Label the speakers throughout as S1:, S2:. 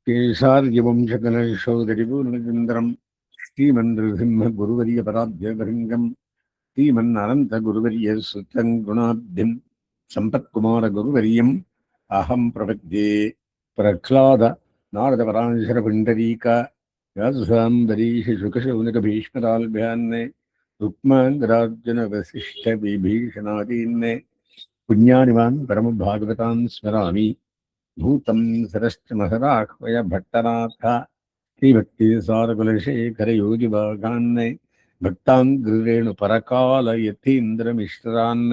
S1: கேசார்யவம்சகலசோதரிபூர்ணச்சந்திரம் ஸ்ரீமந்திரசிம்ம குருவரிய பராத்யவரிங்கம் ஸ்ரீமன் அனந்த குருவரிய சுத்தங்குணாப்திம் சம்பத்குமார குருவரியம் அகம் பிரபத்யே. பிரஹ்லாத நாரத பராசர பண்டரீக யாசாம்பரீஷ சுகசௌனக பீஷ்மரால்பியான் ருக்மாங்கரார்ஜுன வசிஷ்ட விபீஷணாதீன் புண்ணியானிவான் பரமபாகவதான் ஸ்மராமி. भूतं सरश्च महराह्वय भट्टनाथ श्रीभक्ति सारकुलशेखर योगिभागान् भक्ताङ्ग्रेणु परकाल यतीन्द्रमिश्रान्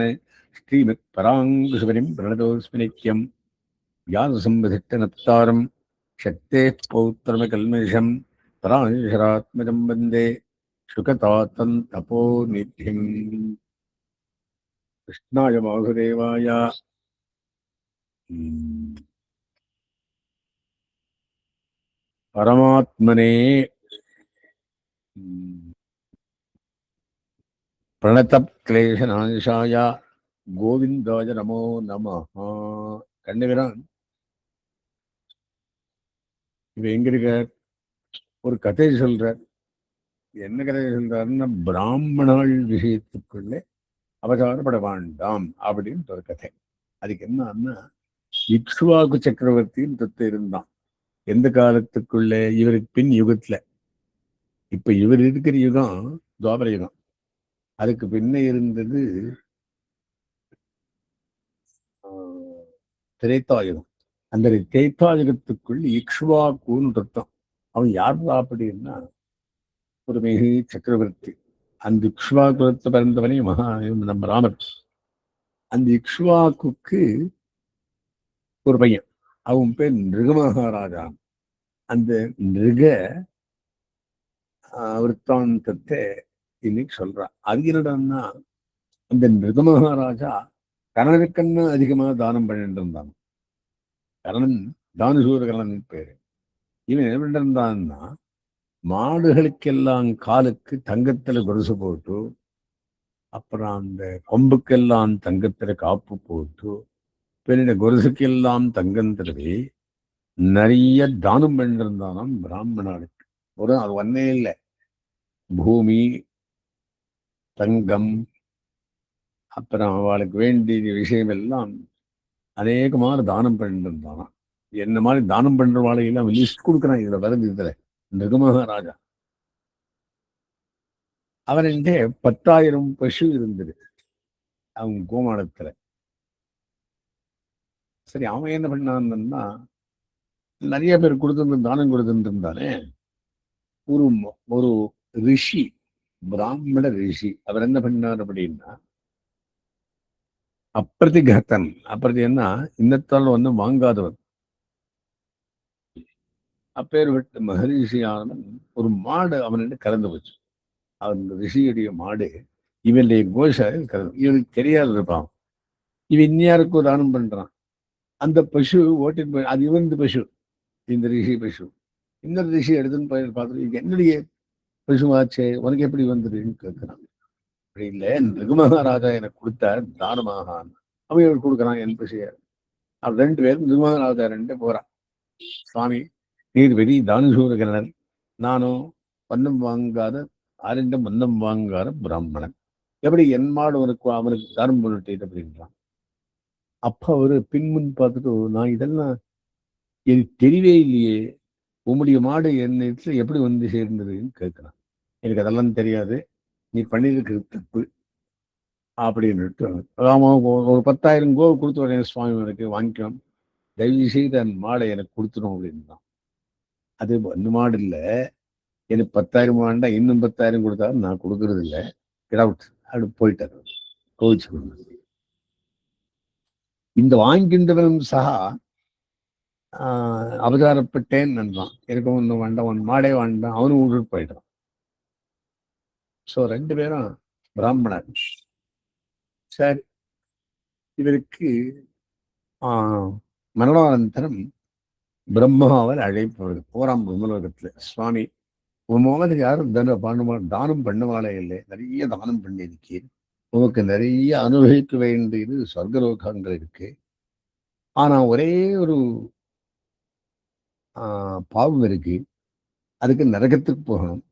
S1: श्रीमत्पराङ्कुशबलिं प्रणतोऽस्मि नित्यं व्याससंवसिष्ठनप्तारं शक्तेः पौत्रमकल्मषं पराशरात्मजं वन्दे शुकतातं तपोनिधिम्. कृष्णाय वासुदेवाय परमात्मने प्रणतक्लेशनाशाय गोविंदाय नमो नमः. கண்ணகிரான் இவ எங்க இருக்க? ஒரு கதை சொல்றார். என்ன கதை சொல்றாருன்னா, பிராமணாள் விஷயத்துக்குள்ளே அவதாரப்பட வேண்டாம் அப்படின்னு ஒரு கதை. அதுக்கு என்னன்னா, இக்ஷ்வாகு சக்கரவர்த்தின்னு தொத்து இருந்தான். எந்த காலத்துக்குள்ளே? இவருக்கு பின் யுகத்துல. இப்ப இவர் இருக்கிற யுகம் துவாபர யுகம். அதுக்கு பின்ன இருந்தது திரேத்தாயுகம். அந்த திரேத்தாயுகத்துக்குள் இக்ஷ்வாக்குன்னு அர்த்தம். அவன் யார் அப்படின்னா, ஒரு மிகு சக்கரவர்த்தி. அந்த இக்ஷ்வாகுலத்தை பிறந்தவனே நம்ம ராமர். அந்த இக்ஷ்வாக்குக்கு ஒரு பையன், அவன் பேர் நிருகமகாராஜா. அந்த நிருக விற்த்தாந்தத்தை இன்னைக்கு சொல்றான். அது என்னடான்னா, அந்த நிருகமகாராஜா கர்ணனுக்கன்னு அதிகமாக தானம் பண்ணிட்டு இருந்தான். கர்ணன் தானுசூரகர்ணன் பேரு. இவன் என்ன பண்ணிட்டு இருந்தான்னா, மாடுகளுக்கெல்லாம் காலுக்கு தங்கத்துல கொலுசு போட்டு, அப்புறம் அந்த கொம்புக்கெல்லாம் தங்கத்துல காப்பு போட்டு, பின்ன கொலுசுக்கெல்லாம் தங்கம் தடவி நிறைய தானம் பண்ணிருந்தானாம் பிராமணனுக்கு. ஒரு அது ஒன்னே இல்லை, பூமி, தங்கம், அப்புறம் அவளுக்கு வேண்டிய விஷயம் எல்லாம் அநேகமான தானம் பண்ணிட்டு இருந்தானா. என்ன மாதிரி தானம் பண்ற வாழையெல்லாம் லிஸ்ட் கொடுக்குறான். இதுல வருது. இதுல நிருகமகாராஜா அவன்கிட்ட 10,000 பசு இருந்தது அவங்க கோமாளத்துல. சரி, அவன் என்ன பண்ணான்னா, நிறைய பேர் கொடுத்துருந்து தானம் கொடுத்துட்டு இருந்தானே. ஒரு ஒரு ரிஷி, பிராமண ரிஷி, அவர் என்ன பண்ணார் அப்படின்னா, அப்பிரதிகத்தன். அப்பிரதின்னா இன்னத்தால் வந்து வாங்காதவன். அப்பேற்பட்ட மகரிஷியானவன் ஒரு மாடு அவன்கிட்ட கலந்து போச்சு. அந்த ரிஷியுடைய மாடு இவனுடைய கோஷம் கலந்து. இவனுக்கு தெரியாது இருப்பான். இவன் இந்நியாருக்கும் தானம் பண்றான். அந்த பசு ஓட்டிட்டு போய், அது இவன் பசு, இந்த ரிஷி பசு. இந்த ரிஷி எடுத்துன்னு போய் பார்த்துட்டு, இது என்னுடைய பசுவாச்சே, உனக்கு எப்படி வந்ததுன்னு கேட்கிறான். அப்படி இல்லை, நிருகமகாராஜா எனக்கு கொடுத்தார் தானமாக. அவன் இவர் கொடுக்குறான் என் பசிய. அவன் 2 பேரும் நிருகமகாராஜா 2 போறான். சுவாமி, நீர் வெறி தானுசூரகரனர், நானும் வண்ணம் வாங்காத, ஆரிண்டம் வண்ணம் வாங்காத பிராமணன், எப்படி என் மாடு அவனுக்கு தானம் பண்ணிட்டேன் அப்படின்றான். அப்ப அவரு பின்முன் பார்த்துட்டு, நான் இதெல்லாம் எனக்கு தெரியவே இல்லையே, உம்முடைய மாடு என்ன எப்படி வந்து சேர்ந்ததுன்னு கேட்கிறான். எனக்கு அதெல்லாம் தெரியாது, நீ பண்ணிருக்கிறது தப்பு அப்படின்னுட்டு, ஒரு 10,000 கோவை கொடுத்து வரேன் சுவாமி, எனக்கு வாங்கிக்கணும், தயவு செய்து அந்த மாடை எனக்கு கொடுத்துடும் அப்படின்றான். அது அந்த மாடு இல்லை, எனக்கு 10,000 வேண்டாம், இன்னும் 10,000 கொடுத்தாலும் நான் கொடுக்கறது இல்லை, கிடவுட் அப்படி போயிட்டார். கோவிச்சு கொடுங்க. இந்த வாங்கின்றவனும் சகா அவதாரப்பட்டேன்னு நன்றான். எனக்கு ஒன்று வேண்டாம், ஒன் மாடே வேண்டாம், அவனும் விட்டுட்டு போயிட்டான். ஸோ 2 பேரும் பிராமணர். சரி, இவருக்கு மரணானந்தரம் பிரம்மாவால் அழைப்பது போறாம் பிரம்மலோகத்துல. சுவாமி, உன் யாரும் தானம் பண்ணுவாளே இல்லை, நிறைய தானம் பண்ணியிருக்கேன், உனக்கு நிறைய அனுபவிக்க வேண்டியது சொர்க்கலோகங்கள் இருக்கு. ஆனா ஒரே ஒரு பாவம் இருக்கு, அதுக்கு நரகத்துக்கு போகணும்.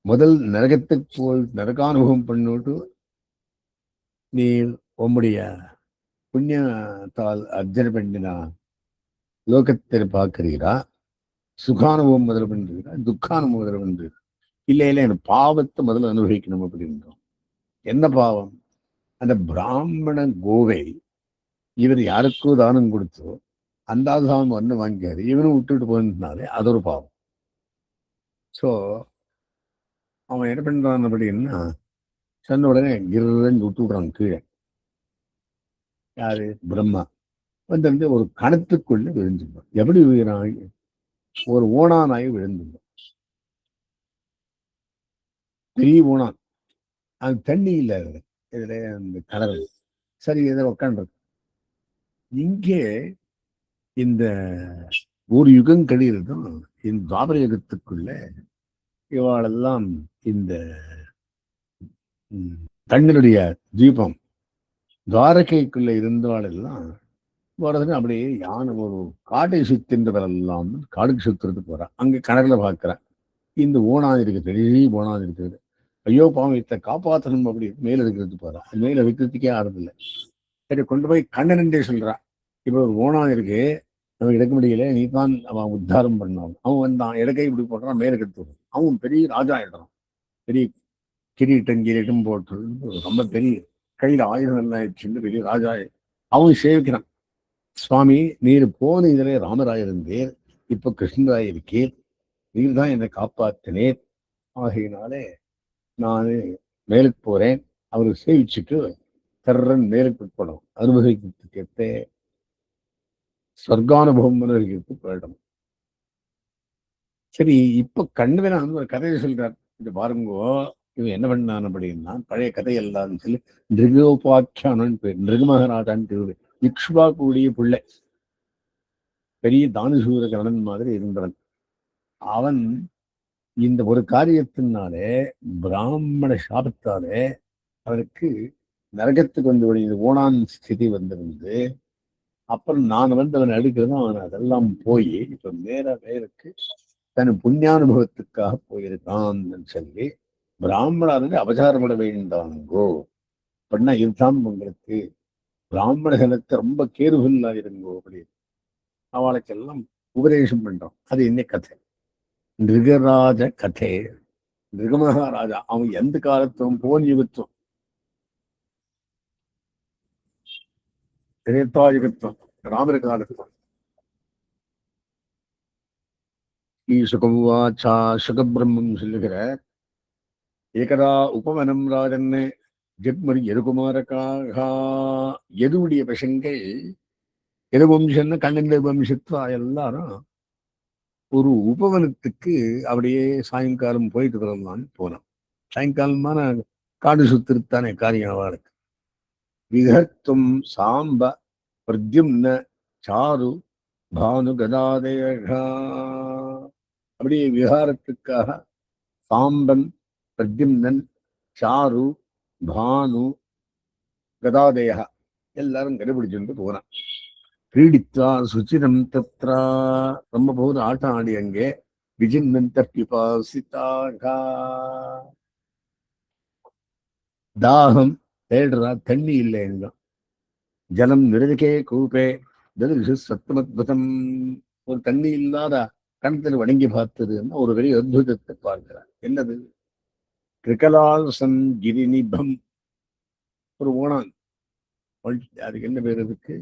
S1: முதல் நரகத்துக்கு போய் நரகானுபவம் பண்ணிட்டு நீ உம்முடைய புண்ணியத்தால் அர்ஜனை பண்ணினா லோகத்தை பார்க்கிறீரா, சுகானுபவம் முதல்ல பண்றீரா, துக்கானுபவம் முதல்ல பண்றீரா? இல்ல இல்ல, எனக்கு பாவத்தை முதல்ல அனுபவிக்கணும் அப்படின்றோம். என்ன பாவம்? அந்த பிராமண கோவை இவர் யாருக்கோ தானம் கொடுத்தோ அந்த தானம் வந்து வாங்கியாரு, இவனும் விட்டுட்டு போயிருந்தாலே அது ஒரு பாவம். ஸோ அவன் என்ன பண்றான் அப்படின்னா, சொன்ன உடனே கிருன்னு விட்டு விடுறான் கீழே. யாரு? பிரம்மா வந்து ஒரு கணத்துக்குள்ள விழுந்துடும். எப்படி விழுகிறான்? ஒரு ஓணானாய் விழுந்துடும். பெரிய ஓணான். அது தண்ணி இல்லை, இதுல அந்த கடல். சரி, இதை உக்காண்டிருக்கு. இங்கே இந்த ஒரு யுகம் கழியிறதும் இந்த தாபர யுகத்துக்குள்ள இவாளெல்லாம் இந்த தங்களுடைய தீபம் துவாரகைக்குள்ள இருந்தவாளெல்லாம் போறதுன்னு அப்படியே யானை ஒரு காட்டை சுத்தின்றவரெல்லாம் காடுக்கு சுத்துறதுக்கு போறான். அங்க கணக்குல பாக்குறான், இந்த ஓணான் இருக்குது, பெரிய ஓணான் இருக்குது. ஐயோ பாவம், இதை காப்பாற்றணும் அப்படி மேல இருக்கிறது போறான். அது மேல வைக்கிறதுக்கே ஆறதில்லை. சரி, கொண்டு போய் கண்ணனண்டே சொல்றான், இப்ப ஒரு ஓணான் இருக்கு, நம்ம எடுக்க முடியல, நீ தான் அவன் உத்தாரம் பண்ணான். அவன் வந்தான், இடக்கை இப்படி போடுறான், மேல கெடுத்து அவன் பெரிய ராஜா ஆயிடுறான். பெரிய கிரீட்டம் கிரீட்டம் போட்டு ரொம்ப பெரிய கையில ஆயுதம் எல்லாம் ஆயிடுச்சு, பெரிய ராஜா. அவன் சேவிக்கிறான், சுவாமி நீர் போன இதிலே ராமராய் இருந்தேர், இப்ப கிருஷ்ணராய் இருக்கேன், நீர் தான் என்னை காப்பாத்தினேன், ஆகையினாலே நான் மேலுக்கு போறேன். அவரை சேவிச்சுட்டு தர்றன் மேலுக்கு போனோம், அனுபவிக்கிறதுக்கு சொர்க்கானுபவம் போயிடும். சரி, இப்ப கண்ணுவேன் ஒரு கதையை சொல்றார். இந்த பாருங்கோ, இவன் என்ன பண்ணான் அப்படின்னா, பழைய கதையெல்லாம் சொல்லி நிருகோபாக்கியானு பேர், நிருகமகராஜான்னு பேரு. இக்ஷ்வா கூடிய பிள்ளை, பெரிய தானுசூர கரணன் மாதிரி இருந்தவன். அவன் இந்த ஒரு காரியத்தினாலே, பிராமண சாபத்தாலே அவனுக்கு நரகத்துக்கு வந்து ஓணான் ஸ்திதி வந்திருந்து, அப்புறம் நான் வந்து அவன் அடுக்கிறதும் அவன் அதெல்லாம் போய் இப்ப மேலுக்கு தன் புண்ணியானுபவத்துக்காக போயிருக்கான் சொல்லி பிராமணருக்கு அபசாரப்பட வேண்டாங்கோ அப்படின்னா இதுதான் உங்களுக்கு பிராமணர்களுக்கு ரொம்ப கேர்ஃபுல்லா இருங்கோ அப்படின்னு அவளுக்கெல்லாம் உபதேசம் பண்றோம். அது என்ன கதை? நிருகராஜ கதை. நிருகமகாராஜா அவன் எந்த காலத்தும் போன் யுகத்துவம், திரேதாயுகத்துவம், ராமர் காலத்துவம். சுகவாச்சா சுகபிரம்மம் சொல்லுகிற ஏகதா உபவனம் ராஜன்னு ஜெக்மரி எருகுமாரக்காக எதுவுடைய பசங்கள் எருவம்சன்னு கண்ணன் வம்சத்வா எல்லாரும் ஒரு உபவனத்துக்கு அப்படியே சாயங்காலம் போயிட்டு வரலான்னு போனோம். சாயங்காலமான காடு சுத்திருத்தானே காரியம் அவளுக்கு. விகர்த்தும் சாம்ப பிரத்யும்ன சாரு பானு கதாதேகா, அப்படியே விஹாரத்துக்காக சாம்பன், பிரத்யும்னன், சாரு, பானு, கதாதேயா எல்லாரும் கடைபிடிச்சுட்டு போனான். கிரீடித்வா சுச்சிரம் தத்ரா, ரொம்ப போது ஆட்டம் ஆடி அங்கே விஜின்னந்த பிபாசிதாக, தாகம் தேடுறா, தண்ணி இல்லை எங்க. ஜலம் நிருதிகே கூப்பே ததிருஷு சத்தமத்புதம், ஒரு தண்ணி இல்லாத கணத்தில் வணங்கி பார்த்ததுன்னா ஒரு பெரிய அத்புதத்தை பார்க்கிறார். என்னது? கிருகலாசன் கிரிநிபம், ஒரு ஓணான். அதுக்கு என்ன பேர்? அதுக்கு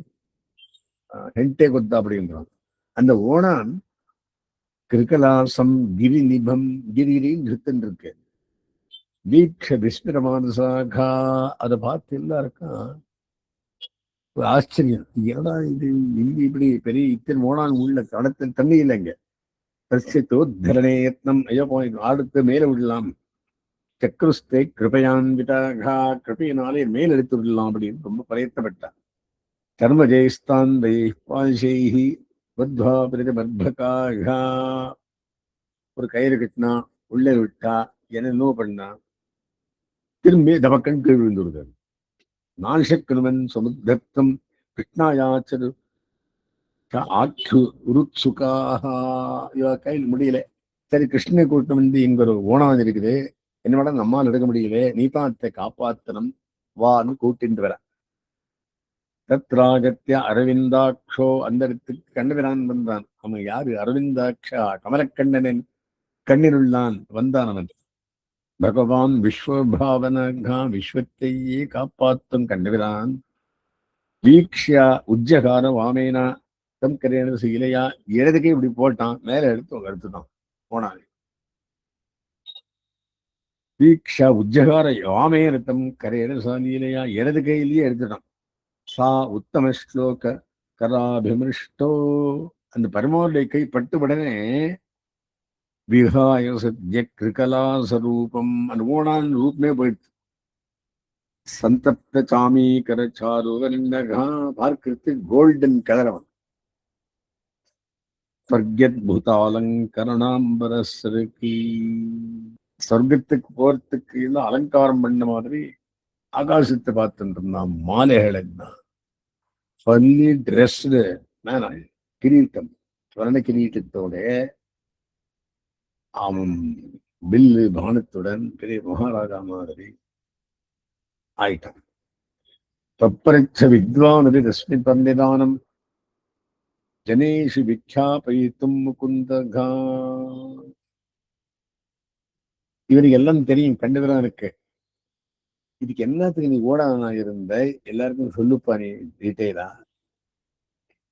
S1: ஹென்டே கொத்தா அப்படின்றான். அந்த ஓணான் கிருகலாசம் கிரிநிபம், கிரிகிரின்னு இருக்கு, வீக்ஷ விஸ்மிரமானசாகா, அதை பார்த்து எல்லாருக்கும் ஒரு ஆச்சரியம். என்னடா இது, இங்க இப்படி பெரிய இத்தனை ஓணான் உள்ள கடத்தில் தண்ணி இல்லைங்க. தோத்தரணே யத்னம், ஐயோ அடுத்து மேல விடலாம், சக்ருஸ்தே கிருபையான்விதாக, கிருப்பையினாலே மேல் எடுத்து விடலாம் அப்படின்னு ரொம்ப பிரயத்தப்பட்டார். கர்மஜெயஸ்தான் பாஷைஹி பத்வா பிரதிபத்பகாக, ஒரு கயிறு கட்டினா, உள்ளே விட்டா, என்னென்னோ பண்ணா, திரும்பி தபக்கன் கீழ் விழுந்துருக்காரு. நான்ஷக்கணுவன் சமுத்தம் கிருஷ்ணாயாச்சது ஆக்கு உருத்சுகாக. இவ கையில் முடியல. சரி, கிருஷ்ணனை கூட்டம் வந்து இங்க ஒரு ஓணம் இருக்குது, என்னோட நம்மால் எடுக்க முடியல, நீ தான் அதை காப்பாத்தனம் வான்னு கூட்டிட்டு வர. தத்ராகத்திய அரவிந்தாட்சோ, அந்த இடத்துக்கு கண்ணபிரான் வந்தான். அவன் யாரு? அரவிந்தாட்சா, கமலக்கண்ணனின் கண்ணினுள்ளான் வந்தான் அவன். பகவான் விஸ்வபாவனகா, விஸ்வத்தையே காப்பாற்றும் கண்ணபிரான். வீக்ஷா உஜ்ஜகார வாமேனா தம் கரையான சீலையா, இடதுக்கே இப்படி போட்டான், மேல எடுத்துதான் போனான். வீக்ஷா உஜ்ஜகார வாமேன தம் கரையான சாலீலையா, இடது கையிலேயே எடுத்துட்டான். சா உத்தம ஸ்லோக கராபிமிருஷ்டோ, அந்த பரமாவுடைய கை பட்டுபடனே விஹாய சத்ய கிருகலா சரூபம், அந்த ஓணான் ரூபமே போயிடுச்சு. சந்தப்த சாமீகர சாருவர்ணகா, பார்க்கிறது கோல்டன் கலர் அவன். ஸ்வர்கத்புதாலங்கரணாம்பரஸ்ருகி, சொர்க்கத்துக்கு போறதுக்கு எல்லாம் அலங்காரம் பண்ண மாதிரி ஆகாசத்தை பார்த்துட்டு இருந்தான். மாலைகள் இருந்தான், ஃபுல்லி ட்ரெஸ்டு மேன். கிரீட்டம், ஸ்வர்ண கிரீட்டத்தோட அவன் பில்லு பானத்துடன் பெரிய மகாராஜா மாதிரி ஆயிட்டான். பப்பரட்ச வித்வானது ரஸ்மி பந்திதானம் ஜனேஷு விக்யாபயித்தும் முகுந்தகா. இவருக்கு எல்லாம் தெரியும், கண்டுதான் இருக்கு. இதுக்கு எல்லாத்துக்கு நீ ஓடானா இருந்த, எல்லாருக்கும் சொல்லுப்பா நீ டீட்டெயிலா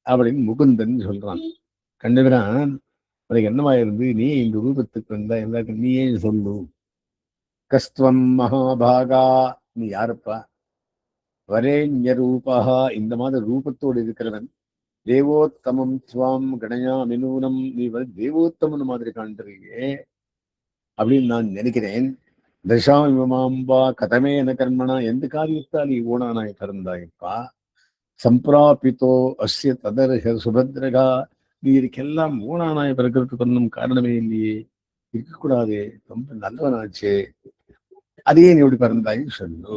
S1: அப்படின்னு முகுந்தன் சொல்றான். கண்டுகிறான் அதுக்கு என்னவா இருந்து, நீ இந்த ரூபத்துக்கு வந்தா எல்லாருக்கும் நீயே சொல்லு. கஸ்துவம் மகாபாகா, நீ யாருப்பா? வரேண்ய ரூபா, இந்த மாதிரி ரூபத்தோடு இருக்கிறவன். தேவோத்தமம் துவாம் கணயா மினூனம், நீ வந்து தேவோத்தமன் மாதிரி காண்றீங்க அப்படின்னு நான் நினைக்கிறேன். தசாமிமாம்பா கதமே என கர்மனா, எந்த காரியத்தால் நீ ஓணானாய் பிறந்தாயப்பா. சம்பிராபித்தோ அஸ்ய ததர்ஹ சுபத்ரகா, நீ இதுக்கெல்லாம் ஓணானாய் பிறக்கிறதுக்கு ஒன்றும் காரணமே இல்லையே, இருக்கக்கூடாது, ரொம்ப நல்லவனாச்சு, அதே நீ எப்படி பிறந்தாயின்னு சொல்லு.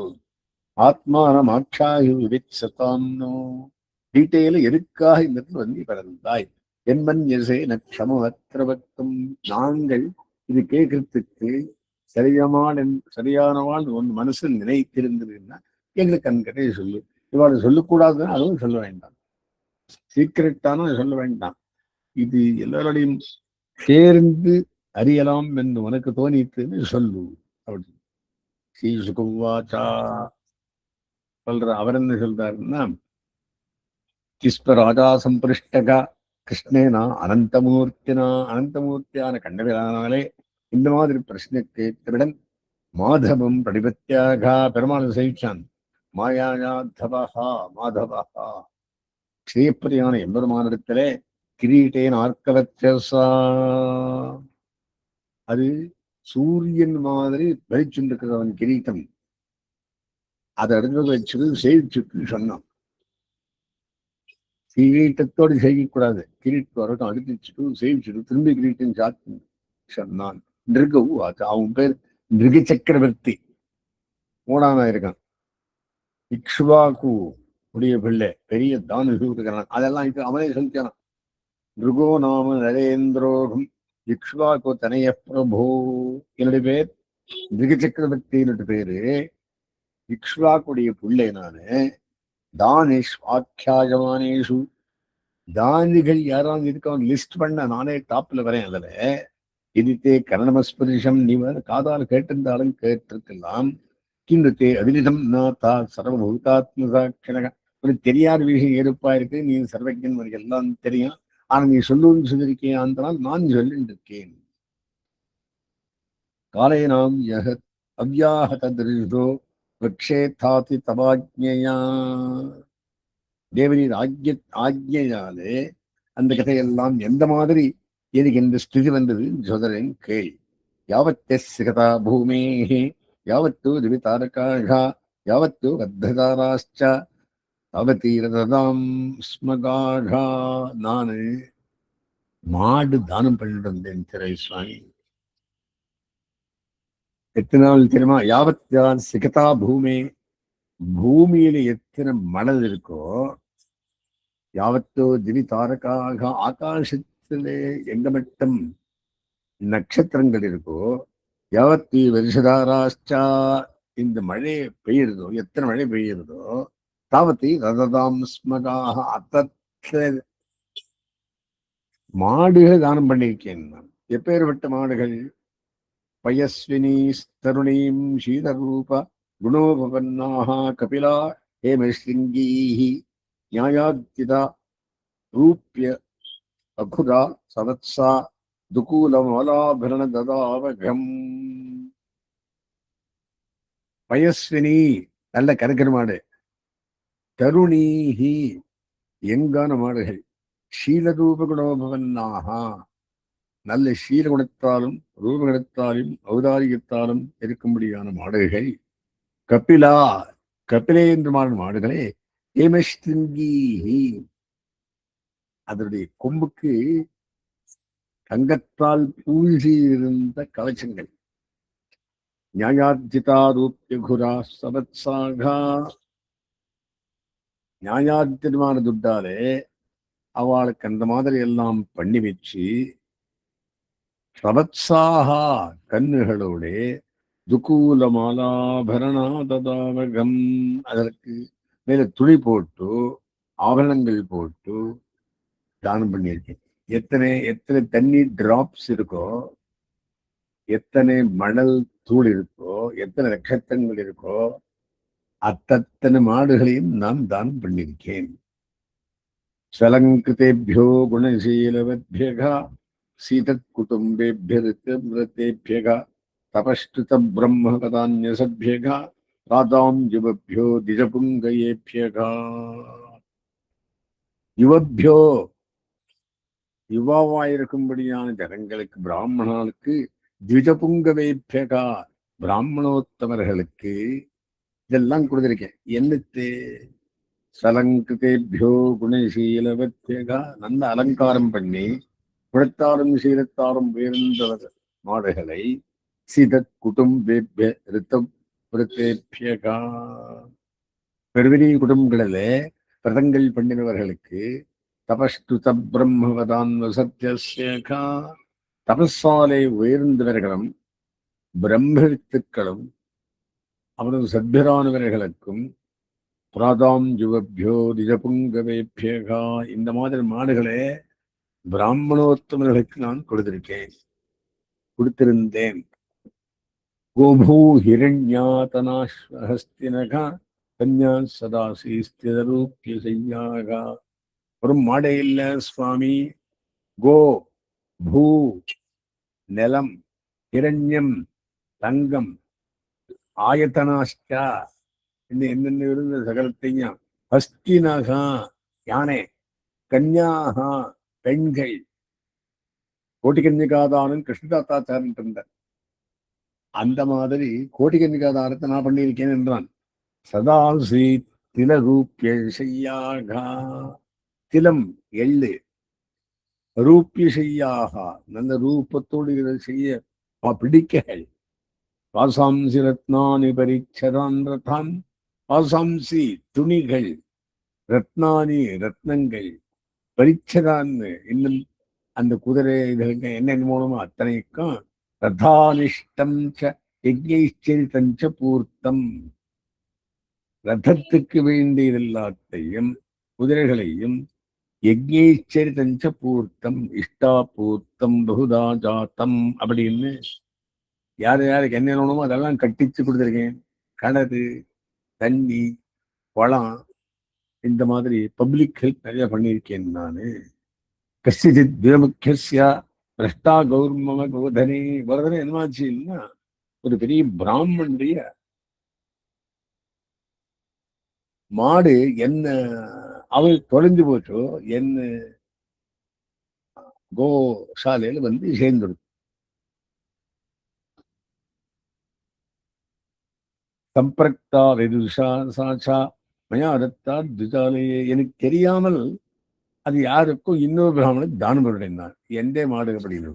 S1: ஆத்மானம் ஆட்சாயு விவித்சதான்னோ, டீட்டெயில எதுக்காக இந்த இடத்துல வந்து பிறந்தாய். என்மன் எசே நக்ஷமவத்திரவத்தும், நாங்கள் இது கேட்கறதுக்கு சரியானவாள் உன் மனசில் நினைத்திருந்ததுன்னா எங்களுக்கு அன்கதை சொல்லு. இவாளை சொல்லக்கூடாதுன்னு அதுவும் சொல்ல வேண்டாம், சீக்கிரட்டான சொல்ல வேண்டாம், இது எல்லாரோடையும் சேர்ந்து அறியலாம் என்று உனக்கு தோணித்துன்னு சொல்லு அப்படி ஸ்ரீ சுகுவாச்சா சொல்ற. அவர் என்ன சொல்றாருன்னா, கிஸ்வராஜா சம்பிருஷ்டகா கிருஷ்ணேனா அனந்தமூர்த்தினா, அனந்தமூர்த்தியான கண்டவிரானாலே இந்த மாதிரி பிரச்சனை கேட்டவுடன் மாதவம் பிரடிபத்தியாக, பெருமாள் செய்தான். மாயாயாத்தவஹா மாதவஹா, ஸ்ரீப்பிரியான எம்பெருமானிடத்திலே கிரீட்டேன் ஆர்க்கவச்சசா, அது சூரியன் மாதிரி வெளிச்சுண்டிருக்கிறவன் கிரீட்டம், அதை எடுத்து வச்சுட்டு சேவிச்சுட்டு சொன்னான். கிரீட்டத்தோடு செய்யக்கூடாது, கிரீட்டு வரட்டும் அடுத்து வச்சுட்டு சேவிச்சுட்டு திரும்பி கிரீட்டம் சாத்து சொன்னான். நிருகவு, அவன் பேர் நிருக சக்கரவர்த்தி, மூணானா இருக்கான். இக்ஷ்வாக்கு உடைய பிள்ளை, பெரிய தானு இருக்கிறான். அதெல்லாம் இப்ப அவனே சொல்லிக்கிறான். நிருகோ நாம நரேந்திரோகம் இக்ஷ்வாக்கு தனைய பிரபோ, என்னுடைய பேர் நிருக சக்கரவர்த்தின்னு பேரு, இக்ஷ்வாக்குடைய பிள்ளை நானு. தானிஷ் ஆக்கியாயமானேஷு, தானிகள் யாராவது இருக்கான் லிஸ்ட் பண்ண நானே டாப்ல வரேன். அதுல இதுத்தே கரணமஸ்பரிஷம், நீ வேற காதால் கேட்டிருந்தாலும் கேட்டிருக்கலாம். கிண்டத்தே அதிலிதம் நாத்தா சர்வபூதாத்ம சாட்சணக, உனக்கு தெரியாத விஷயம் ஏறுப்பா இருக்கு, நீ சர்வஜன், உனக்கு எல்லாம் தெரியும், ஆனா நீ சொல்லுன்னு சொல்லியிருக்கேன், அதனால் நான் சொல்லிட்டு இருக்கேன். காலை நாம் யஹ அவ்யாஹத திருஷோ விக்ஷேதாதி தவாஜ்ஞயா, தேவனின் ஆக்ஞையாலே அந்த கதையெல்லாம் எந்த மாதிரி எனக்கு இந்த ஸ்திதி வந்தது சொல்றேன் கேள். யாவத்தே சிகதா பூமே யாவத்து திவிதாரகாக யாவத்து வத்ததாராச்ச அவதீரதாம் ஸ்மகாக, நானு மாடு தானம் பண்ணிட்டு வந்தேன் திரை சுவாமி. எத்தனை நாள் தெரியுமா? யாவத்தான் சிகதா பூமே, பூமியில எத்தனை மணல் இருக்கோ யாவத்தோ திவி தாரகாக, ஆகாசத்திலே எங்க மட்டும் நட்சத்திரங்கள் இருக்கோ, யாவத்தி வருஷதாராச்சா, இந்த மழை பெய்யுறதோ, எத்தனை மழை பெய்யுறதோ, தாவத்தி ரததாம் ஸ்மகாக, அத்தனை மாடுகள் தானம் பண்ணியிருக்கேன் நான். எப்பேற்பட்ட மாடுகள்? பயஸ்வினி தருணீம் சீதரூப குணோபவன்னாக கபிலா ஹேமஸ்ருங்கீஹி நியாயாத்யிதா ரூப்ய அகுரா சவத்சா துகூலமலாபரண ததாவகம். பயஸ்வினி நல்ல கருக்கர் மாடு, தருணீஹி எங்கான மாடுகள், ஷீலரூப குணோபவன்னாக நல்ல சீல குணத்தாலும் ரூபகுணத்தாலும் ஔதாரியத்தாலும் இருக்கும்படியான மாடுகள், கபிலா கபிலேந்திரமான மாடுகளே, ஹேமஸ்ருங்கீஹி அதனுடைய கொம்புக்கு தங்கத்தால் பூசியிருந்த கவச்சங்கள், நியாயார்ஜிதா ரூப்யகுரா சவத்சாகா நியாயார்ஜிதமான துட்டாலே அவளுக்கு அந்த மாதிரி எல்லாம் பண்ணி வச்சு, சவத்சாகா கண்ணுகளோட, துகூலமாலாபரணா ததாவகம் அதற்கு மேல துணி போட்டு ஆபரணங்கள் போட்டு தானம் பண்ணியிருக்கேன். எத்தனை எத்தனை தண்ணி டிராப்ஸ் இருக்கோ, எத்தனை மணல் தூள் இருக்கோ, எத்தனை நட்சத்திரங்கள் இருக்கோ, அத்தனை மாடுகளையும் நான் தானம் பண்ணியிருக்கேன். ஸ்வலங்கிருதேபியோ குணசீலவத்யகா சீதத் குடும்பேபியருத்தேபியகா தபஷ்டுத பிரம்மகதான்யசத்யகா ராதாம் யுவபியோ திஜபுங்கயேபியகா. யுவபியோ யுவாவாயிருக்கும்படியான ஜனங்களுக்கு, பிராமணர்களுக்கு, திஜபுங்கவேபியகா பிராமணோத்தமர்களுக்கு இதெல்லாம் கொடுத்திருக்கேன். என்னத்து? சலங்கிருதேபியோ குணசீலவத்யகா நல்ல அலங்காரம் பண்ணி குணத்தாலும் சீலத்தாலும் உயர்ந்த மாடுகளை, சீதத் குடும்பேபிய ரித்தம் புரத்தேபியகா பெருவெளி குடும்பங்களிலே பிரதங்கள் பண்ணினவர்களுக்கு, தபஸ்துத பிரம்மவதான் வசத்யஸ்யகா தபஸாலே உயர்ந்தவர்களும் பிரம்மவித்துக்களும் அவரது சத்யரானவர்களுக்கும், பிராதாம் யுவபியோ திஜபுங்கவேபியகா இந்த மாதிரி மாடுகளே பிராமணோத்தமர்களுக்கு நான் கொடுத்திருந்தேன். கோபூ ஹிரண்யாதனாஸ்வஹஸ்தினகா கன்யா சதாசீஸ்திரூப்யசையாக. ஒரு மாடை இல்ல சுவாமி. கோ பூ நிலம், ஹிரண்யம் தங்கம், ஆயத்தனாஷ்டா என்னென்ன இருந்த சகலத்தையும், ஹஸ்தினகா யானை, கன்யாகா பெண்கள். கோட்டிகன்னிகாதானம் கிருஷ்ணதாத்தாச்சாரன் இருந்தார். அந்த மாதிரி கோட்டிகன்னிகாதாரத்தை நான் பண்ணியிருக்கேன் என்றான். சதாசி திலரூப்யசையாக திலம் எள்ளு, ரூப்யசையாக நல்ல ரூபத்தோடு செய்ய பிடிக்கைகள், பாசாம்சி ரத்னானி பரிச்சதான் ரதான் பாசாம்சி துணிகள், ரத்னானி ரத்னங்கள், பரிச்சதான்னு இன்னும் அந்த குதிரை இதுக்கு என்னென்ன மூலமோ அத்தனைக்கும், ரதானிஷ்டம் யஜ்ஞைச்சரிதஞ்ச பூர்த்தம் ரதத்துக்கு வேண்டிய எல்லாத்தையும் குதிரைகளையும், யஜ்ஞைச்சரிதஞ்ச பூர்த்தம் இஷ்டா பூர்த்தம் பகுதா ஜாத்தம் அப்படின்னு யார் யாருக்கு என்ன வேணுமோ அதெல்லாம் கட்டிச்சு கொடுத்துருக்கேன். கிணறு, தண்ணி, குளம், இந்த மாதிரி பப்ளிக் ஹெல்ப் நிறைய பண்ணியிருக்கேன் நானு. கசித் வீரமுக்கியா பிரஷ்டா கௌர்மம கோதனே. வரதனை என்னமாச்சு இல்லைன்னா, ஒரு பெரிய பிராமணுடைய மாடு என்ன அவள் தொலைஞ்சு போச்சோ, என்ன கோசாலையில வந்து சேர்ந்துடும். சம்பிரக்தா வெதுஷா சாச்சா மயா ரத்தா துஜாலையே. எனக்கு தெரியாமல் அது யாருக்கும் இன்னொரு பிராமணனுக்கு தானம் பண்ணினார். எந்தே மாடு அப்படின்னு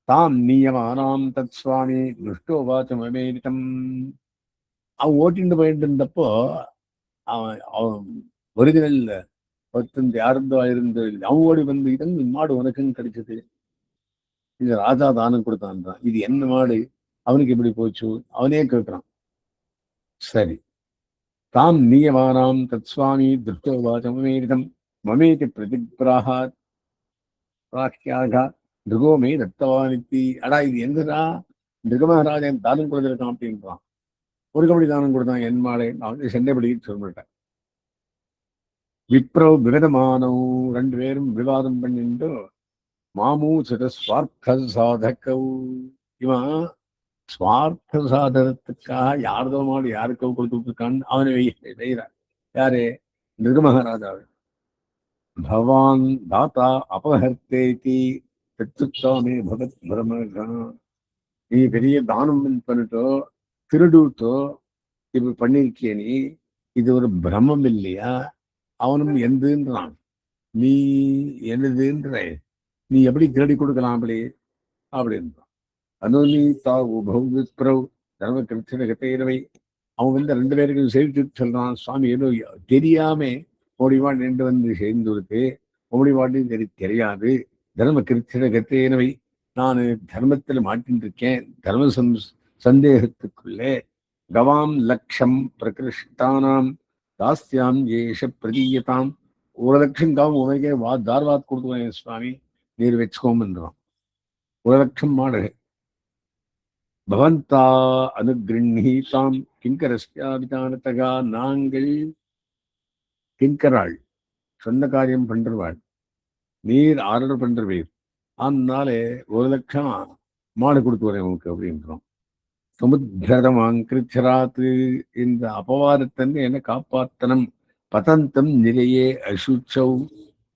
S1: தாம் நீயமானாம் தத் சுவாமி துஷ்டோபாச்சம் அமேரிக்கம். அவன் ஓட்டிட்டு போயிட்டு இருந்தப்போ அவன் ஒரிஜினல் பத்தந்து யாருந்தோ இருந்தோ இல்லை, அவன் ஓடி வந்து இந்த மாடு உனக்குன்னு கிடைச்சது, இது ராஜா தானம் கொடுத்தான், இது என்ன மாடு, அவனுக்கு எப்படி போச்சு, அவனே கேட்கிறான். சரி, தாம் நீயமானாம் தத் சுவாமி திருஷ்டோவாச்சமேரிதம் மமேதி பிரதிப்ராஹாத் பிராக்கியாக நிருகோமே தத்தவானித்தி. அடா இது எந்தடா, நிருகமகாராஜன் தானம் கொடுத்திருக்கான் அப்படின்றான். ஒரு கபடி தானம் கொடுத்தான், என் மாலை நான் சென்றபடி சொல்லிட்டேன். விப்ரவ் விகதமானவ், ரெண்டு பேரும் விவாதம் பண்ணிட்டு மாமூ சித ஸ்வார்த்த சாதகவ், இவன் ஸ்வார்த்த சாதனத்துக்காக யாரதோ மாடு யாருக்கோ கொடுத்துட்டு இருக்கான்னு அவனை செய்கிறார். யாரு? நிருகமகாராஜாவை. பவான் தாத்தா அபஹர்த்தேதி பெற்றுத்தாமே பகத் பிரமகா, நீ பெரிய தானம் பண்ணிட்டோ திருடுட்டோ இப்ப பண்ணிருக்கிய நீ, இது ஒரு பிரமம் இல்லையா? அவனும் எந்துன்றான், நீ என்னதுன்ற, நீ எப்படி திருடி கொடுக்கலாம் அப்படி அப்படின்றான். அனோனி தா உபௌ விப்ரவ் தர்ம கிருத்திரகத்தையிறவை. அவன் வந்து ரெண்டு பேருக்கும் சேர்த்து சொல்றான், சுவாமி ஏதோ தெரியாம ஓடிவான் நின்று வந்து சேர்ந்து கொடுத்து ஓடிவான்னு தெரியாது, தர்ம கிருத்திரகத்தையிறவை, நான் தர்மத்தில் மாட்டின்னு இருக்கேன், தர்ம சந்தேகத்துக்குள்ளே கவாம் லட்சம் பிரகிருஷ்டானாம் தாஸ்தியாம் ஏஷ பிரதீயதாம், 1,00,000 காவும் உனக்கே தார்வாத் கொடுத்துவேன் சுவாமி, நீர் வச்சுக்கோம்ன்றான். 1,00,000 மாடு. பவந்தா அனுகிருஹீதாம் கிங்கரஸ்யாபிதானதகா, நாங்கள் கிங்கராள், சொந்த காரியம் பண்றவாள், நீர் ஆர்டர் பண்றவீர், அதனாலே 1,00,000 மாடு கொடுத்து வரேன் உனக்கு அப்படின்றோம். சமுத்திரமாங்கிருச்சராத்து, இந்த அபவாதத்தன்னு என்ன காப்பாத்தனம், பதந்தம் நிலையே அசுச்சௌ,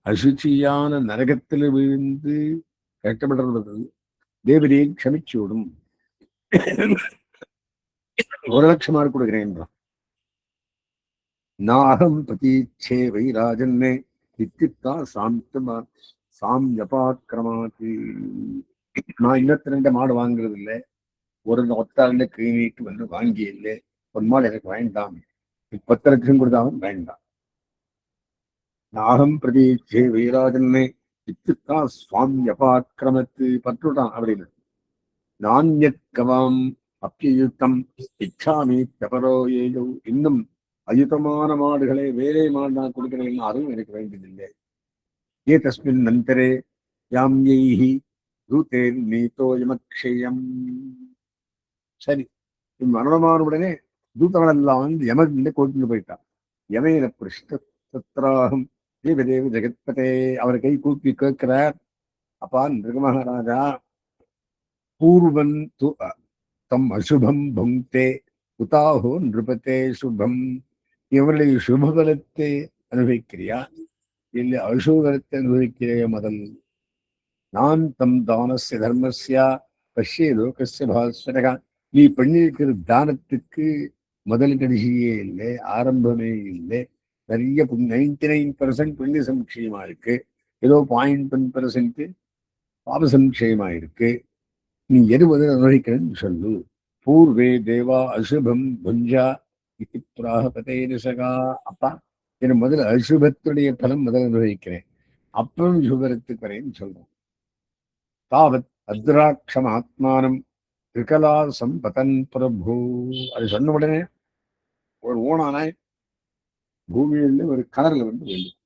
S1: அசுச்சியான நரகத்தில் விழுந்து கஷ்டப்படுறது தேவரியை க்ஷமிச்சுவிடும், 1,00,000 மாடு கொடுக்கிறேன்றான். நாகம் பிரதீட்சே வைராஜன்னே இத்தித்தா சாந்தமா சாம்யபாக்கிரமாதி. நான் இன்னொரு 2 மாடு வாங்குறது இல்லை, ஒரு ஒத்தாண்டு கிளீனிட்டு வந்து வாங்கி இல்லை, ஒரு மாடு எனக்கு வேண்டாம், 10,00,000 கொடுத்தாலும் வேண்டாம். நாகம் பிரதீட்சே வைராஜன்னே இத்தித்தா சுவாமியபாக்கிரமத்து, பற்றுட்டான் அப்படின்னு. நான்யத்கவாம் அப்பியுத்தம் இச்சாமி தபரோ ஏதோ, இன்னும் அயுதமான மாடுகளை வேலை மாடு நான் கொடுக்கிறேன், அதுவும் எனக்கு வேண்டியதில்லை. ஏ தஸ்மின் நந்தரே யாம்யைஹி தூதேர் நீதோ யமக்ஷயம். சரி, மரணமான உடனே தூதர்கள் எல்லாம் வந்து யமன் கூட்டிட்டு போயிட்டான். யமேன பிருஷ்டத்ராகம் தேவதேவ ஜெகத்பதே, அவரை கை கூப்பி கேட்கிறார், அப்பா நிருகமகாராஜா, பூர்வன் தம் அசுபம் புங்கே உதாஹோ நிருபத்தே சுபம், இவருடைய சுபபலத்தை அனுபவிக்கிறியா இல்லை அசுபலத்தை அனுபவிக்கிறைய? முதல் நான் தம் தானஸ்ய தர்மஸ்யா பஷ்ய லோகஸ்ய பாஸ்வரகா, நீ பண்ணியிருக்கிற தானத்துக்கு முதல் கடைசியே இல்லை, ஆரம்பமே இல்லை, நிறைய 99% புண்ணிய சமுட்சயமா இருக்கு, ஏதோ 0.1% பாப சமுட்சயமா இருக்கு, நீ எது முதல் அனுபவிக்கிறேன்னு சொல்லு. பூர்வே தேவா அசுபம் புஞ்சா இது பிராகபதேசகா, அப்பா என் முதல் அசுபத்துடைய பலம் முதல் அனுபவிக்கிறேன், அப்புறம் சுபரத்துக்கு வரேன்னு சொல்றோம். தாவத் அத்ராட்சம் ஆத்மானம் திரிகலா சம்பதன் பிரபு, அது சொன்ன உடனே ஒரு ஓனானாய் பூமியில ஒரு கலர்ல வந்து வேண்டும்.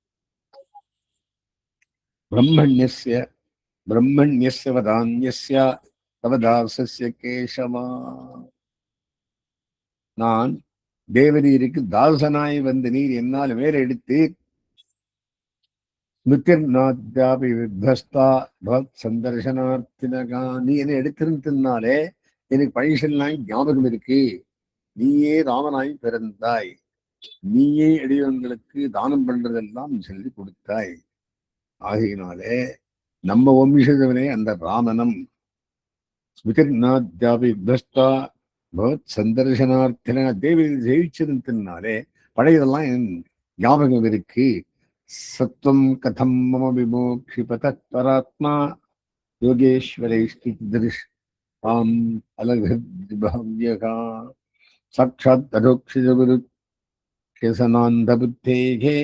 S1: பிரம்மண்யஸ்ய பிரம்மண்யஸ்ய வதான்யஸ்ய தவதாசஸ்ய கேசவா, நான் தேவரீருக்கு தாசனாய் வந்த நீர் என்னால் வேற எடுத்து மித்திர்நாத்யாபி வித்வஸ்தா பவத் சந்தர்சனார்த்தினகா, நீ என்னை எடுத்திருந்தனாலே எனக்கு பழிசெல்லாம் ஞாபகம் இருக்கு, நீயே ராமனாய் பிறந்தாய், நீயே எளியவங்களுக்கு தானம் பண்றதெல்லாம் சொல்லி கொடுத்தாய், ஆகையினாலே நம்ம வம்சதவனே அந்த ராமனம் ஸ்மிதிர்நாத்யாபி வித்வஸ்தா பவத் சந்தர்சனார்த்தின, தேவி ஜெயிச்சிருந்தனாலே பழையதெல்லாம் என் ஞாபகம் இருக்கு. சத்வம் கதம் மம விமோக்ஷி பராத்மா யோகேஸ்வரைஷ்டிதிருஷ் ஆம் அலகத்பவ்யகா, சாட்சாத் அதோக்ஷிதவிருத்யசனாந்த புத்தேகே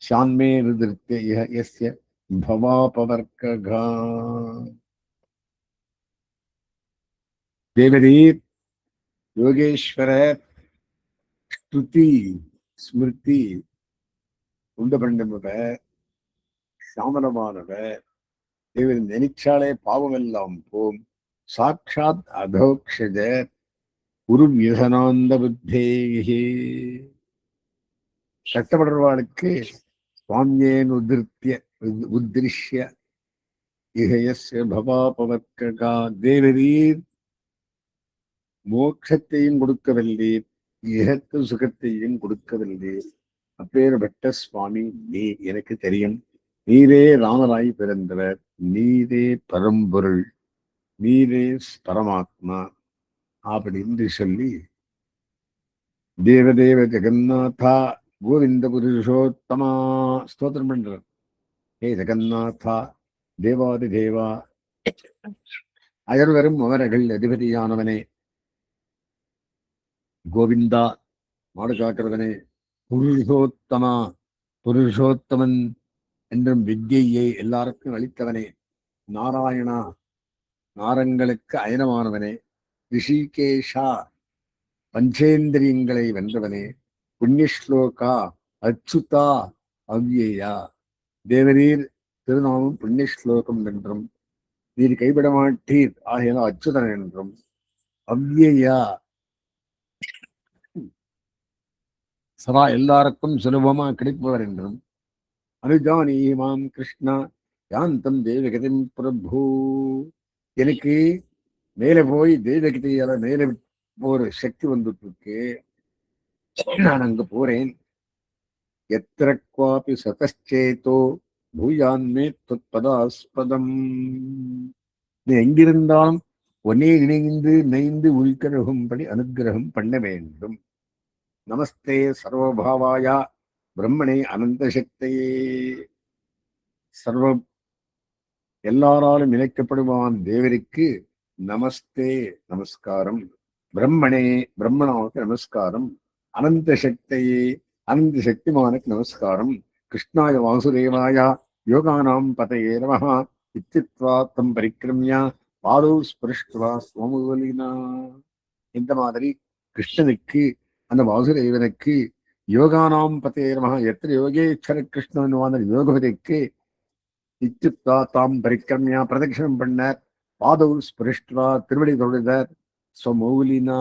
S1: சான்மே நிருத்ய இஹ யஸ்ய பவாபவர்க்ககா. தேவரீர் யோகேஸ்வரர் ஸ்துதி ஸ்மிருதி உண்டு பண்ணுபவர் சாமனமானவர். தேவர் நினைச்சாலே பாவமெல்லாம் போம். சாட்சாத் அதோக்ஷஜ குரு வியசனாந்த புத்தேகே. கஷ்டப்படுறவாளுக்கு சுவாமியேன் உத்திருஷ்ய இஹயஸ்ய பவாபவர்க்ககா. தேவரீர் மோட்சத்தையும் கொடுக்கவில்லைர், இகத்து சுகத்தையும் கொடுக்கவில்லைர். அப்பேற்பட்ட சுவாமி நீ எனக்கு தெரியும். நீரே ராமராய் பிறந்தவர், நீரே பரம்பொருள், நீரே பரமாத்மா அப்படின்னு சொல்லி தேவதேவ ஜெகநாதா கோவிந்த புருஷோத்தமா ஸ்தோத்திரம் பண்றார். ஹே ஜெகநாதா, தேவாதி தேவா, அயர்வரும் அவர்கள் அதிபதியானவனே, கோவிந்தா மாடு காக்கிறவனே, புருஷோத்தமா புருஷோத்தமன் என்றும் வித்யை எல்லாருக்கும் அளித்தவனே, நாராயணா நாரங்களுக்கு அயனமானவனே, ரிஷிகேஷா பஞ்சேந்திரியங்களை வென்றவனே, புண்ணியஸ்லோகா அச்சுதா அவ்யயா. தேவரீர் திருநாமம் புண்ணியஸ்லோகம் என்றும், நீர் கைவிட மாட்டீர் ஆகிய அச்சுதன் என்றும், அவ்யயா சதா எல்லாருக்கும் சுலபமா கிடைப்பவர் என்றும், அனுஜானி மாம் கிருஷ்ணா யாந்தம் தேவகதின் பிரபு. எனக்கு மேலே போய் தேவகதியால மேலே ஒரு சக்தி வந்துட்டு இருக்கு, நான் அங்க போறேன். எத்திர குவாபி சதச்சேதோ பூயான்மே தொத்பதாஸ்பதம். நீ எங்கிருந்தாலும் ஒன்னே இணைந்து நைந்து உள்கரகும்படி அனுகிரகம் பண்ண வேண்டும். நமஸ்தே சர்வபாவாயா பிரம்மணே அனந்த சக்தியே. சர்வ எல்லாராலும் இணைக்கப்படுவான் தேவருக்கு நமஸ்தே நமஸ்காரம். பிரம்மணே பிரம்மணாவுக்கு நமஸ்காரம். அனந்த சக்தியே அனந்த சக்திமானுக்கு நமஸ்காரம். கிருஷ்ணாய வாசுதேவாயா யோகானாம் பதயே நமஹ இத்தித்வா தம் பரிக்கிரமியா பாதோ ஸ்பிருஷ்டுவா ஸ்வமுகலினா. இந்த மாதிரி கிருஷ்ணனுக்கு, அந்த வாசுதேவனுக்கு, யோகானாம் பதயே நமஹ எத்திர யோகேஸ்வர கிருஷ்ணன் யோகவதைக்கு இத்தித்வா தாம் பரிக்கிரமியா பிரதட்சணம் பண்ணார். பாதோ ஸ்பிருஷ்டுவா திருவடி தொழுதார். ஸ்வமௌலினா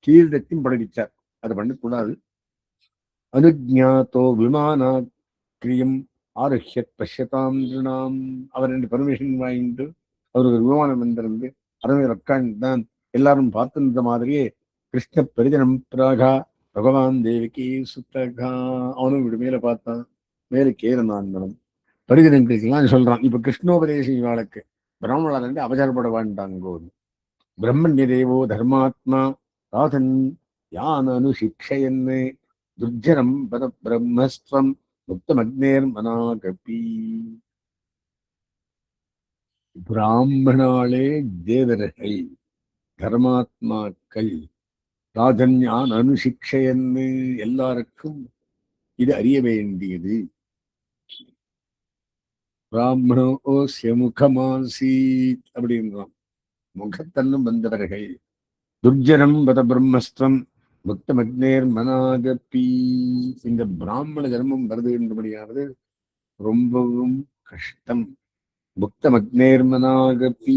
S1: கீழ்தத்தையும் படுவிச்சார். அது பண்ணக்கூடாது. அனுஜாத்தோ விமானாக்கிரியம் ஆருஹ்யத் பஷ்யதாம் திருநாம். அவர் ரெண்டு பர்மிஷன் வாங்கிட்டு அவர் ஒரு விமானம் வந்திருந்து அரமையில் உட்கார்ந்துதான் எல்லாரும் பார்த்துருந்த மாதிரியே கிருஷ்ண பரிஜனம் பிராகா பகவான் தேவிக்கு சுத்தகா. அவனும் இப்படி மேல பார்த்தான், மேலே கேரந்தான் பரிஜனங்களுக்கெல்லாம் சொல்றான். இப்ப கிருஷ்ணோபதேசி வாழ்க்கை பிராமணர் ரெண்டு அபச்சாரப்பட வேண்டாங்கோ. பிரம்மண்ய தேவோ தர்மாத்மா ராதன் யான் அனுசிக்ஷயன் துர்ஜனம் பத பிரம்மஸ்வம் முக்தமக்னேர் மனாகபி. பிராமணாலே தேவர்கள், தர்மாத்மாக்கள், ராஜன் யான் அனுசிக்ஷயன்னு எல்லாருக்கும் இது அறிய வேண்டியது. பிராமணோஸ்ய முகமாசீத் அப்படின்றான். முகத்தன்னும் வந்தவர்கள். துர்ஜனம் பத பிரம்மஸ்வம் முக்தமக்னேர் மனாகபி. இந்த பிராமண ஜன்மம் வருது என்றபடியானது ரொம்பவும் கஷ்டம். முக்தமக்னேர் மனாகபி.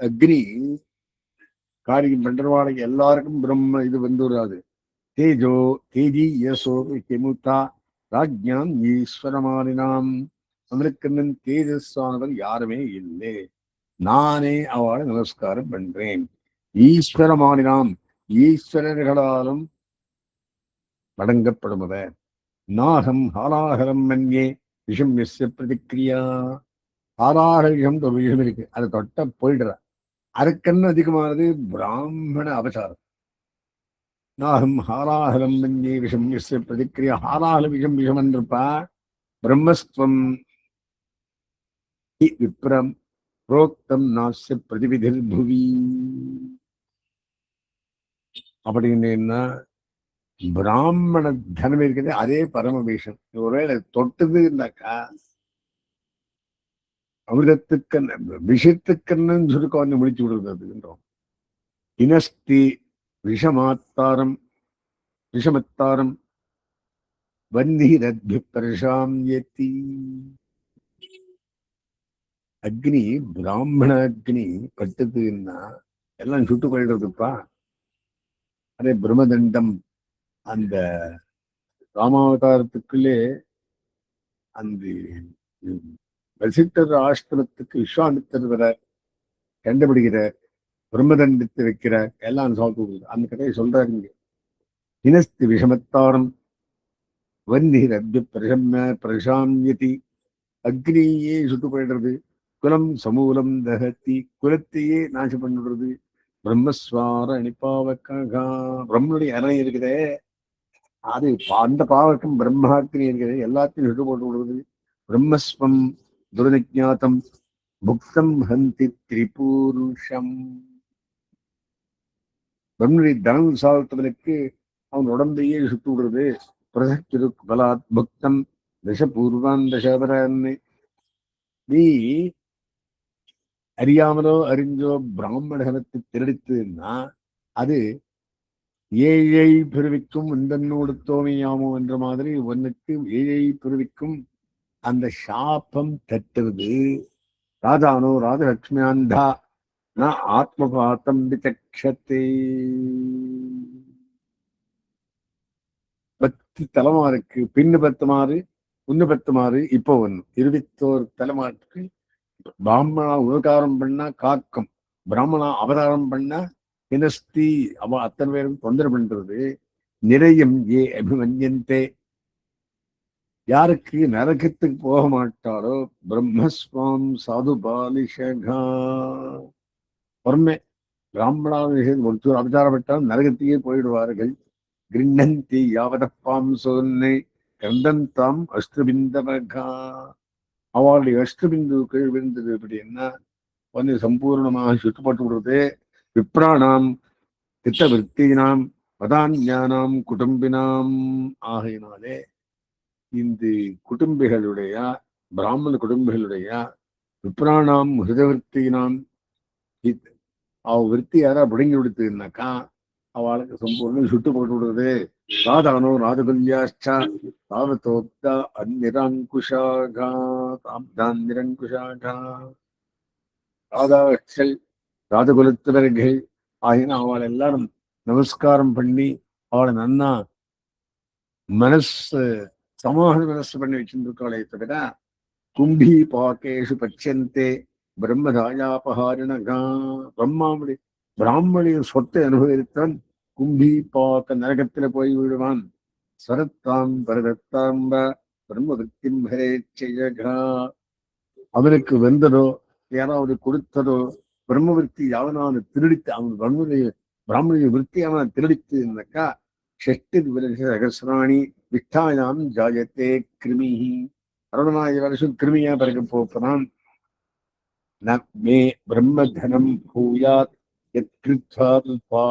S1: அக்னி காரியம் பண்றவாளுக்கு எல்லாருக்கும் பிரம்ம இது வந்துடாது. தேஜோ தேஜி யசோ கெமுத்தா ராஜ்யாம் ஈஸ்வரமானினாம். அவனுக்கு தேஜஸ்வானவர் யாருமே இல்லை, நானே அவளை நமஸ்காரம் பண்றேன். ஈஸ்வரமானினாம் ஈஸ்வரர்களாலும் வழங்கப்படுபவர். நாகம் ஹாலாகரம் மன்யே விஷம் எஸ்ய பிரதிக்கிரியா. ஹாலாக விஷம் ஒரு விஷம் இருக்கு, அதை தொட்ட போயிடுற. அதுக்கன்னு அதிகமானது பிராமண அபசாரம். நாகம் ஹாலாகலம் மன்யே விஷம் எஸ்ய பிரதிக்கிரியா. ஹாலாகல விஷம் விஷம் என்றப்பா பிரம்மஸ்துவம் விப்ரம் புரோக்தம் நாஸ்ய பிரதிவிதிர் புவி. அப்படின்னு பிராமண தனம் இருக்கிறது அதே பரமபீஷம். ஒருவேளை தொட்டதுன்னாக்கா அமிர்தத்துக்கண்ண விஷத்துக்கண்ணு சுருக்கம் வந்து முடிச்சு விடுறதுன்றோம். இனஸ்தி விஷமாத்தாரம் விஷமத்தாரம் வன்னிரத்பி பிரசாம்யதி. அக்னி பிராமண அக்னி பட்டதுன்னா எல்லாம் சுட்டு போயிடுறதுப்பா. அதே பிரம்மதண்டம் அந்த ராமாவதாரத்துக்குள்ளே அந்த வசிட்டர் ஆஷ்டிரமத்துக்கு விஸ்வாமித்தர் வர கண்டுபிடிக்கிறார், பிரம்மதண்டத்தை வைக்கிறார், எல்லாம் சாப்பிட்டு அந்த கதையை சொல்றாருங்க. இனஸ்தி விஷமத்தாரம் வன்னிரத்பி பிரசாம்யதி. அக்னியே சுட்டு போயிடுறது. குலம் சமூலம் தகத்தி, குலத்தையே நாசம் பண்ணிடுறது. பிரம்மஸ்வார அணிப்பாவக்காக, பிரம்மனுடைய அரணை இருக்குதே அது அந்த பாவக்கம் பிரம்மாக்னி இருக்கிறது, எல்லாத்தையும் சுட்டு போட்டு விடுறது. பிரம்மஸ்வம் துரநிஜாத்தம் புக்தம் ஹந்தி திரிபூருஷம். பிரம்மனுடைய தனம் சாப்பிட்டதற்கு அவன் உடம்பையே சுட்டு விடுறது. பிரசக்திரு பலாத் புக்தம் தசபூர்வான் தசபரன்னு. நீ அறியாமலோ அறிஞ்சோ பிராமண தனத்தை திருடித்துன்னா அது ஏழை பிறவிக்கும் உந்தன்னோடு தோமையாமோ என்ற மாதிரி ஒன்னுக்கு ஏழை பிறவிக்கும் அந்த சாபம் தட்டுறது. ராஜானோ ராஜலட்சுமியாந்தா ந ஆத்மபாத்தம் விசக்ஷத்தை. 10 தலைமாருக்கு பின்னு 10 மாறு ஒன்னு 10 மாறு இப்போ ஒண்ணு 21 தலைமாருக்கு. பிராமணா உபகாரம் பண்ணா காக்கும், பிராமணா அவதாரம் பண்ணா இனஸ்தி அவ அத்தனை பேரும் தொந்தரவு பண்றது. நிறையம் ஏ அபிமன்யந்தே, யாருக்கு நரகத்துக்கு போக மாட்டாரோ பிரம்மஸ்வாம் சாது பாலிஷகா. பொறுமை பிராமணா ஒருத்தர் அவதாரப்பட்டால் நரகத்தையே போயிடுவார்கள். கிருண்ணந்தி யாவதப்பாம் சொன்னை கந்தந்தாம் அஷ்டபிந்தவகா. அவளுடைய அஷ்டபிந்து கீழ் விழுந்தது அப்படின்னா வந்து சம்பூர்ணமாக சுட்டுப்பட்டு விடுறது. விப்ராணாம் சித்த விற்த்தினாம் பதான்யானாம் குடும்பினாம். ஆகையினாலே இந்த குடும்பிகளுடைய பிராமண குடும்பிகளுடைய விப்ராணாம் ஹிருதவிற்த்தினாம் அவ விற்பி யாரா புடுங்கி விடுத்துனாக்கா அவளுக்கு சம்பூர்ணம் சுட்டு போட்டு விடுறது. ராதானோ ராஜகுல்யாச்சா தாவத்தோக்தா அந்நிரங்குஷாகா தாப்தான் நிரங்குஷாகா. ராதாக்கள் ராஜகுலத்தினர்கள் ஆகின அவள் எல்லாரும் நமஸ்காரம் பண்ணி அவளை நன்னா மனசு சமூக மனசு பண்ணி வச்சிருக்காளே தவிர கும்பி பாக்கேஷு பச்சந்தே பிரம்மராஜாபகாரிணகா. பிரம்மாவுடைய பிராமணிய சொத்தை அனுபவித்தான் கும்பி பாக்க நரகத்தில போய் விடுவான். சரத்தாம் பரதத்தாம்ப பிரம்மவிற்த்திம் ஹரேச்சையகா. அவனுக்கு வெந்ததோ யாராவது கொடுத்ததோ பிரம்மவிற்த்தி யாவனான திருடித்து அவன் பிராமணிய விற்பி அவனை திருடித்துனாக்கா ஷஷ்டி சகசிராணி விட்டாயாம் ஜாயத்தே கிருமிஹி. 60,000 வருஷம் கிருமியா பிறகு போகிறான். மே பிரம்மதனம் பூயாத் யத்கிருத்வாத்பா.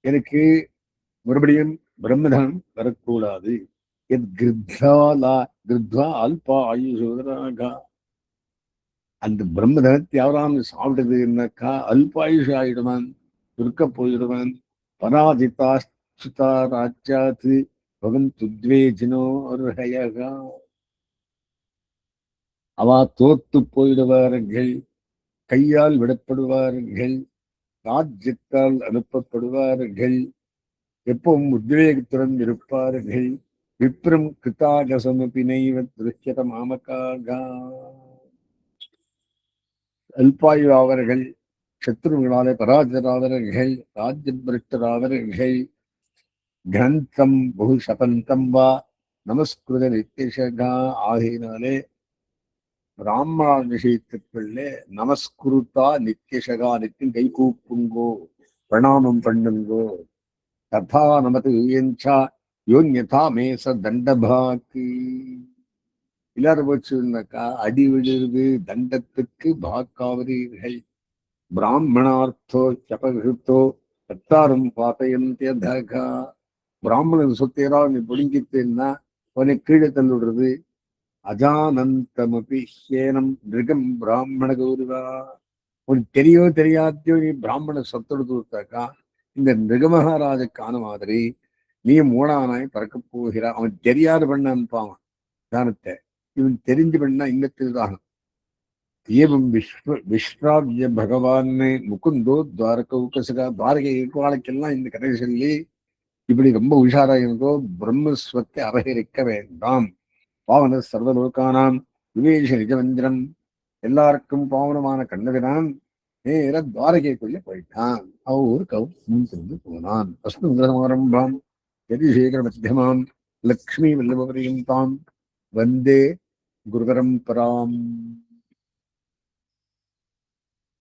S1: எனக்கு மறுபடியும் பிரம்மதனம் வரக்கூடாது. எத் கிருத்வா அல்பா ஆயுஷோதராகா. அந்த பிரம்மதனத்தை யாராம் சாப்பிட்டதுன்னாக்கா அல்பாயுஷ் ஆயிடுவான், துர்க்க போயிடுவான். பராதிதா ராஜ்யாத்து பவந்து துத்வேஜினோ அர்ஹயகா. அவா தோத்து போயிடுவார்கள், கையால் விடப்படுவார்கள், ராஜ்யத்தால் அனுப்பப்படுவார்கள், எப்பவும் உத்வேகத்துடன் இருப்பார்கள். விப்ரம் கிருதாகசமபி நைவ திருஷ்யத மாமகாக. அல்பாயு ஆவர்கள், சத்ருகளாலே பராஜராவர்கள், ராஜ்யம் பிரஷ்டராவர்கள். கிரந்தம் பகு சபந்தம் வா நமஸ்கிருத நித்தியசகா. ஆகையினாலே பிராமண விஷயத்துக்குள்ளே நமஸ்குருத்தா நித்தியசகா, நித்தியம் கை கூப்புங்கோ, பிரணாமம் பண்ணுங்கோ. ததா நமது ஏஞ்சா யோன்யதா மேச தண்டபாக்கி. இல்லாத போச்சுன்னாக்கா அடி விழுது தண்டத்துக்கு பாக்காவதீர்கள். பிராமணார்த்தோ ஜபகிருத்தோ தத்தாரும் பாத்தையந்தேதகா. பிராமணன் சொத்தையரா நீ புடுங்கித்தேன்னா அவனை கீழே தள்ளிவிடுறது. அஜானந்தமபி ஹேனம் மிருகம் பிராமண கௌரவா. உனக்கு தெரியோ தெரியாதையோ நீ பிராமண சொத்தெடுத்து கொடுத்தாக்கா இந்த மிருகமகாராஜுக்கான மாதிரி நீ மூணானாய் பறக்க போகிறான். அவன் தெரியாத பண்ணான் பாவன் தானத்தை, இவன் தெரிஞ்சு பண்ணா இன்னத்துதான். ஏவம் விஸ்ராவிய பகவான் முகுந்தோ துவாரகௌகசகா. துவாரகை வாழ்க்கெல்லாம் இந்த கதை சொல்லி இப்படி ரொம்ப உஷாரா இருந்தோ பிரம்மஸ்வத்தை அபகரிக்க வேண்டாம். பாவன சர்வலோகானாம் விவேஷ நிஜமந்திரம். எல்லாருக்கும் பாவனமான கண்ணவினான் நேர துவாரகைக்குள்ள போயிட்டான். அவ ஒரு கவுந்து போனான். அஸ்மரம்பாம் யதிசேகர மத்தியமாம் லக்ஷ்மி வல்லபரியும் தாம் வந்தே குருபரம்பராம்.